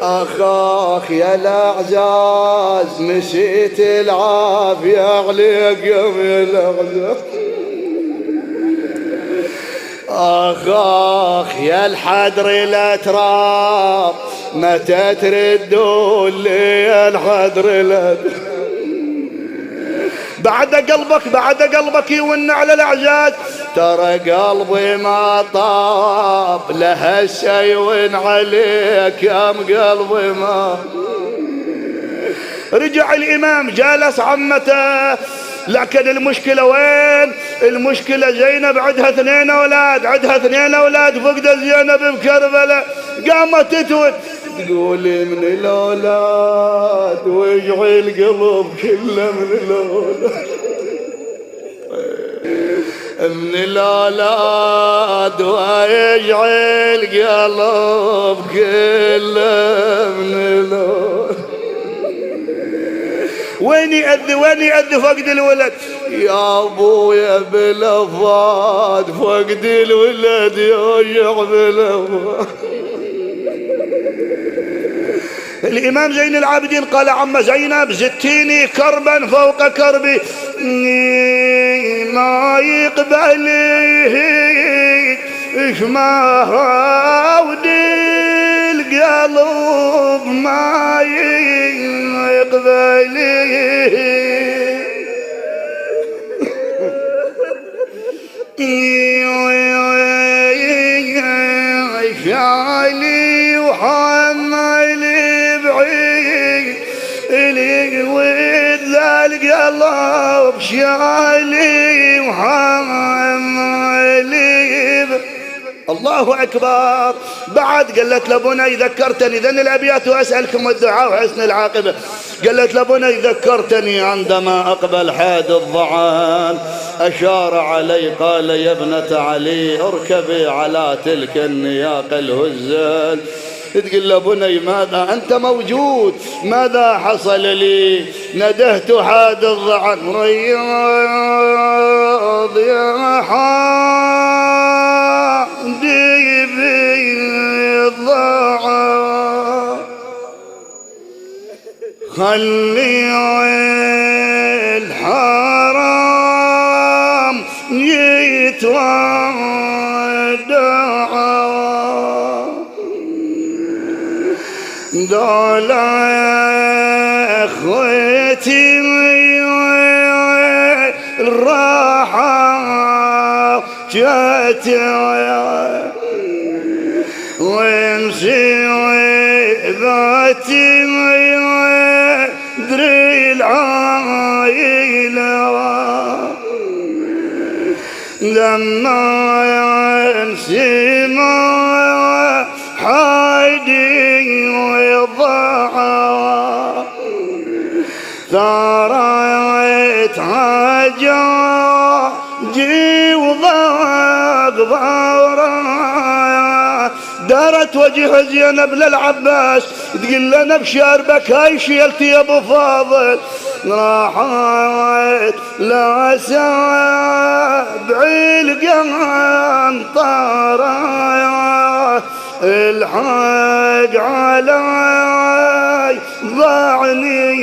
أخاخ يا الأعزاز نسيت العافية عليك يا الأعزاز. أخاخ يا الحدر الأتراب متى تردون لي الحدر الأتراب. بعد قلبك يون على الأعزاز، ترى قلبي ما طاب لها السيون عليك يا قلبي ما. رجع الإمام جالس عمته، لكن المشكلة وين؟ المشكلة زينب عندها 2 أولاد، عندها 2 أولاد، فقدت زينب بكربلاء. قامت تتوت تقولي من الأولاد وجع القلب كله من الأولاد، من الأولاد ويجع القلب كله من الأولاد. وين يأذي فقد الولد يا أبويا بالأفواد، فقد الولد يوجع بالأفواد. الإمام زين العابدين قال عم زينب زدتيني كربا فوق كربي، ما يقبلي إيش ما ودي القلب ما يقبلي. شالي وحملي بعيد إلي ود القلب، شالي وحملي. الله أكبر. بعد قالت لبني ذكرتني، ذن الأبيات وأسألكم الدعاء وحسن العاقبة. قالت لبني ذكرتني عندما أقبل حاد الضعان، أشار علي قال يا ابنة علي اركبي على تلك النياق الهزال. تقول لبني ماذا أنت موجود؟ ماذا حصل لي؟ ندهت حاد الضعان، رياض يا حادي بالضعان، خلي الحرام يتودع، دول اخوتي الراحة جات وامشي ذاتي دري العائلة، لما ينسمع حيدي ويضاع، ثارت حجاجي وضاق ضورا. دارت وجه زينب للعباس تقول له بشاربك هاي شيلتي يا ابو فاضل. راحت لا سابع القنطرة، الحق علي ضاعني